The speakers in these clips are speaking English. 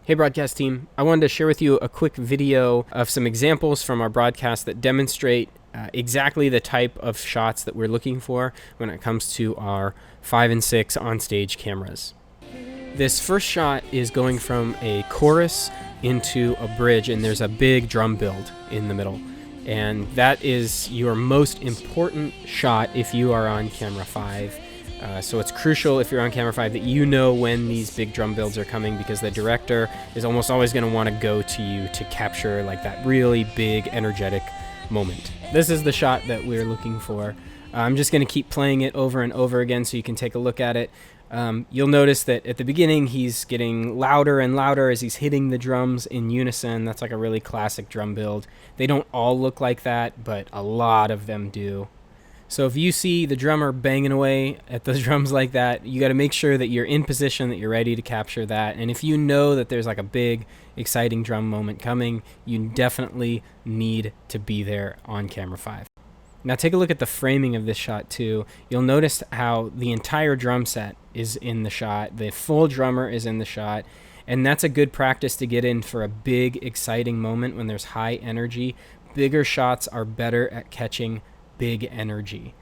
Hey broadcast team, I wanted to share with you a quick video of some examples from our broadcast that demonstrate exactly the type of shots that we're looking for when it comes to our 5 and 6 Onstage cameras. This first shot is going from a chorus into a bridge, and there's a big drum build in the middle. And that is your most important shot if you are on camera 5. So it's crucial if you're on camera 5 that you know when these big drum builds are coming, because the director is almost always going to want to go to you to capture like that really big energetic moment. This is the shot that we're looking for. I'm just going to keep playing it over and over again so you can take a look at it. You'll notice that at the beginning he's getting louder and louder as he's hitting the drums in unison. That's like a really classic drum build. They don't all look like that, but a lot of them do. So if you see the drummer banging away at those drums like that, you got to make sure that you're in position, that you're ready to capture that. And if you know that there's like a big, exciting drum moment coming, you definitely need to be there on camera 5. Now take a look at the framing of this shot too. You'll notice how the entire drum set is in the shot. The full drummer is in the shot. And that's a good practice to get in for a big, exciting moment when there's high energy. Bigger shots are better at catching big energy.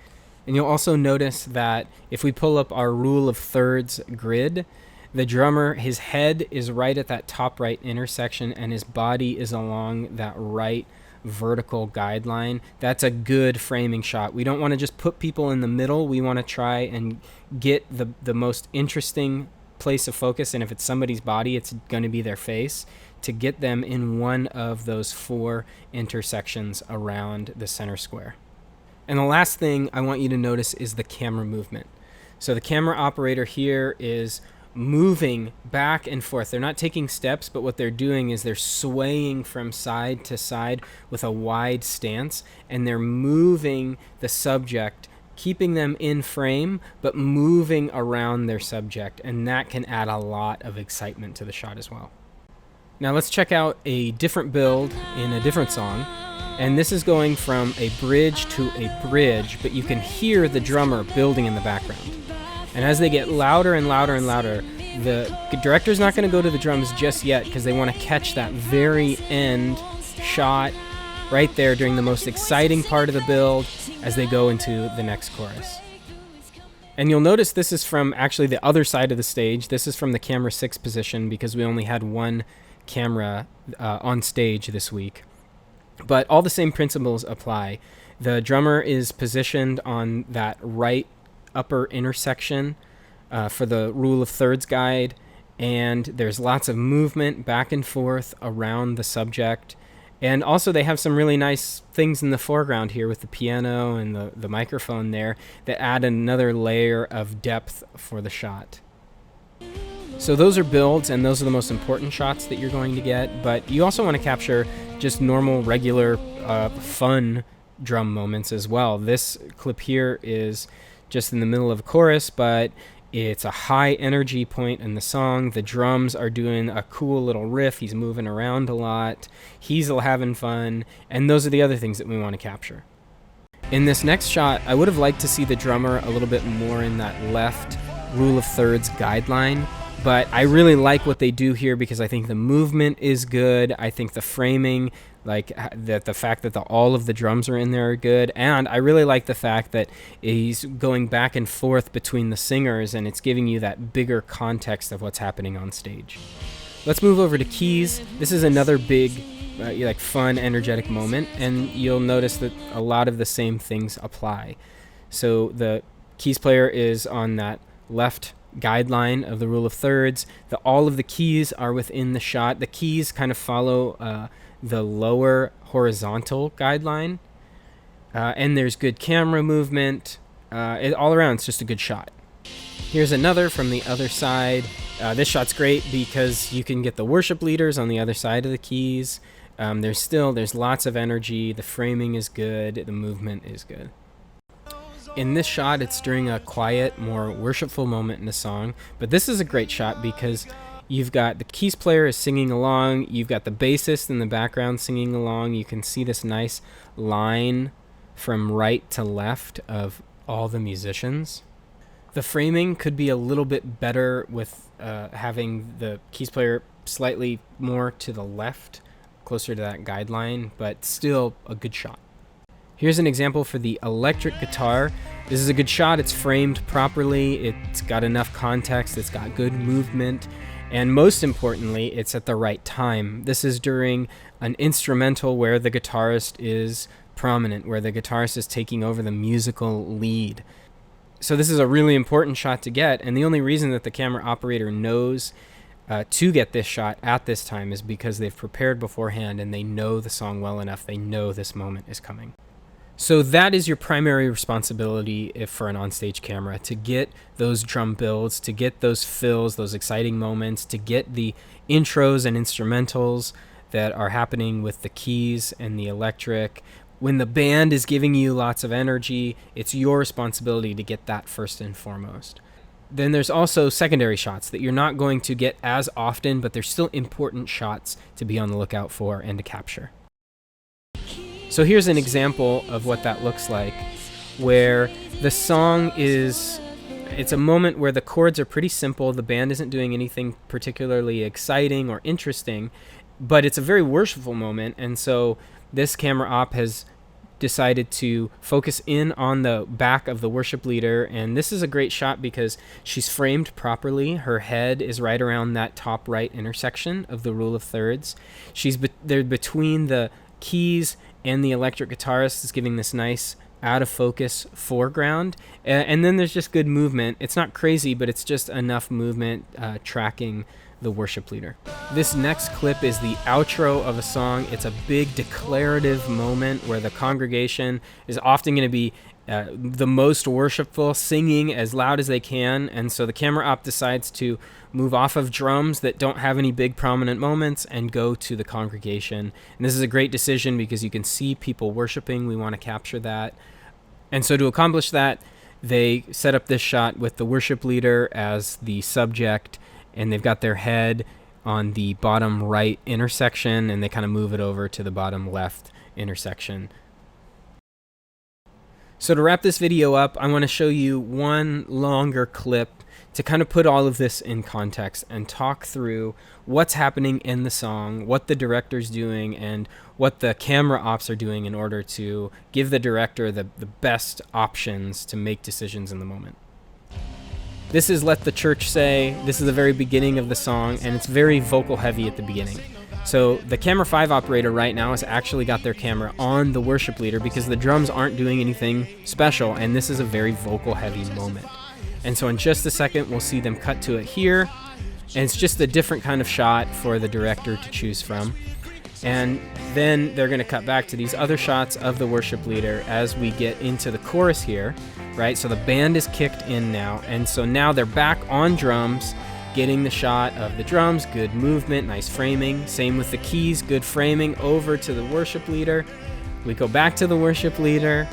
And you'll also notice that if we pull up our rule of thirds grid, the drummer, his head is right at that top right intersection and his body is along that right vertical guideline. That's a good framing shot. We don't want to just put people in the middle. We want to try and get the most interesting place of focus, and if it's somebody's body, it's going to be their face, to get them in one of those 4 intersections around the center square. And the last thing I want you to notice is the camera movement. So the camera operator here is moving back and forth. They're not taking steps, but what they're doing is they're swaying from side to side with a wide stance, and they're moving the subject, keeping them in frame, but moving around their subject, and that can add a lot of excitement to the shot as well. Now let's check out a different build in a different song. And this is going from a bridge to a bridge, but you can hear the drummer building in the background. And as they get louder and louder and louder, the director's not going to go to the drums just yet, because they want to catch that very end shot right there during the most exciting part of the build as they go into the next chorus. And you'll notice this is from actually the other side of the stage. This is from the camera 6 position, because we only had one camera on stage this week. But all the same principles apply. The drummer is positioned on that right upper intersection for the rule of thirds guide, and there's lots of movement back and forth around the subject. And also they have some really nice things in the foreground here with the piano and the microphone there that add another layer of depth for the shot. So those are builds, and those are the most important shots that you're going to get, but you also want to capture just normal, regular, fun drum moments as well. This clip here is just in the middle of a chorus, but it's a high energy point in the song. The drums are doing a cool little riff. He's moving around a lot. He's having fun, and those are the other things that we want to capture. In this next shot, I would have liked to see the drummer a little bit more in that left rule of thirds guideline. But I really like what they do here, because I think the movement is good. I think the framing, like the fact that all of the drums are in there are good. And I really like the fact that he's going back and forth between the singers, and it's giving you that bigger context of what's happening on stage. Let's move over to keys. This is another big, like fun, energetic moment. And you'll notice that a lot of the same things apply. So the keys player is on that left guideline of the rule of thirds. All of the keys are within the shot. The keys kind of follow the lower horizontal guideline, and there's good camera movement. All around, it's just a good shot. Here's another from the other side. This shot's great because you can get the worship leaders on the other side of the keys. There's lots of energy. The framing is good. The movement is good. In this shot, it's during a quiet, more worshipful moment in the song, but this is a great shot because you've got the keys player is singing along, you've got the bassist in the background singing along. You can see this nice line from right to left of all the musicians. The framing could be a little bit better with having the keys player slightly more to the left, closer to that guideline, but still a good shot. Here's an example for the electric guitar. This is a good shot. It's framed properly. It's got enough context. It's got good movement. And most importantly, it's at the right time. This is during an instrumental where the guitarist is prominent, where the guitarist is taking over the musical lead. So this is a really important shot to get, and the only reason that the camera operator knows to get this shot at this time is because they've prepared beforehand and they know the song well enough. They know this moment is coming. So that is your primary responsibility for an onstage camera, to get those drum builds, to get those fills, those exciting moments, to get the intros and instrumentals that are happening with the keys and the electric. When the band is giving you lots of energy, it's your responsibility to get that first and foremost. Then there's also secondary shots that you're not going to get as often, but they're still important shots to be on the lookout for and to capture. So here's an example of what that looks like, where the song it's a moment where the chords are pretty simple, the band isn't doing anything particularly exciting or interesting, but it's a very worshipful moment, and so this camera op has decided to focus in on the back of the worship leader, and this is a great shot because she's framed properly. Her head is right around that top right intersection of the rule of thirds. They're between the keys and the electric guitarist is giving this nice out of focus foreground, and then there's just good movement. It's not crazy, but it's just enough movement tracking the worship leader. This next clip is the outro of a song. It's a big declarative moment where the congregation is often going to be the most worshipful, singing as loud as they can, and so the camera op decides to move off of drums that don't have any big prominent moments and go to the congregation. And this is a great decision because you can see people worshiping. We want to capture that. And so to accomplish that, they set up this shot with the worship leader as the subject, and they've got their head on the bottom right intersection, and they kind of move it over to the bottom left intersection. So to wrap this video up, I want to show you one longer clip to kind of put all of this in context and talk through what's happening in the song, what the director's doing, and what the camera ops are doing in order to give the director the best options to make decisions in the moment. This is Let the Church Say. This is the very beginning of the song, and it's very vocal heavy at the beginning. So the camera 5 operator right now has actually got their camera on the worship leader because the drums aren't doing anything special, and this is a very vocal heavy moment. And so in just a second, we'll see them cut to it here, and it's just a different kind of shot for the director to choose from. And then they're going to cut back to these other shots of the worship leader as we get into the chorus here, right? So the band is kicked in now, and so now they're back on drums, getting the shot of the drums, good movement, nice framing. Same with the keys, good framing over to the worship leader. We go back to the worship leader,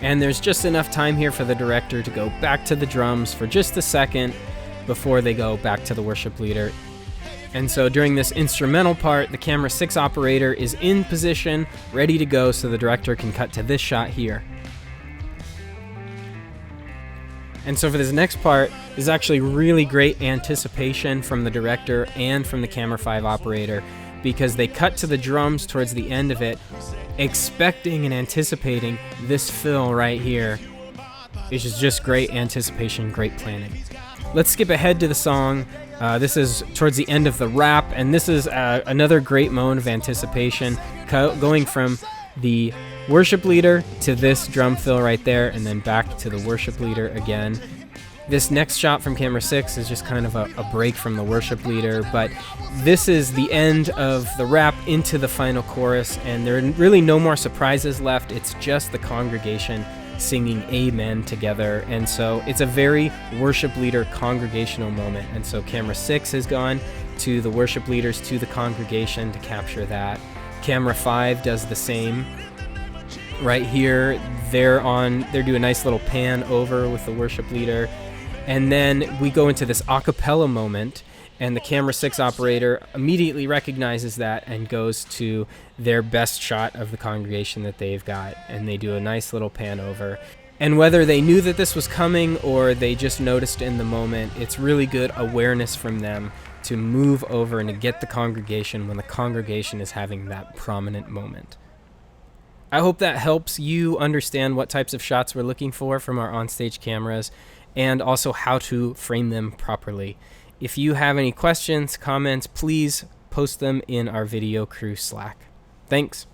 and there's just enough time here for the director to go back to the drums for just a second before they go back to the worship leader. And so during this instrumental part, the camera 6 operator is in position, ready to go, so the director can cut to this shot here. And so for this next part, there's actually really great anticipation from the director and from the camera 5 operator, because they cut to the drums towards the end of it, expecting and anticipating this fill right here, which is just great anticipation, great planning. Let's skip ahead to the song. This is towards the end of the rap, and this is another great moment of anticipation, going from the worship leader to this drum fill right there, and then back to the worship leader again. This next shot from camera 6 is just kind of a break from the worship leader, but this is the end of the rap into the final chorus, and there are really no more surprises left. It's just the congregation singing amen together, and so it's a very worship leader congregational moment. And so camera 6 has gone to the worship leaders, to the congregation, to capture that. Camera 5 does the same. Right here, they're do a nice little pan over with the worship leader, and then we go into this a cappella moment, and the camera 6 operator immediately recognizes that and goes to their best shot of the congregation that they've got, and they do a nice little pan over. And whether they knew that this was coming or they just noticed in the moment, it's really good awareness from them to move over and to get the congregation when the congregation is having that prominent moment. I hope that helps you understand what types of shots we're looking for from our onstage cameras and also how to frame them properly. If you have any questions, comments, please post them in our video crew Slack. Thanks.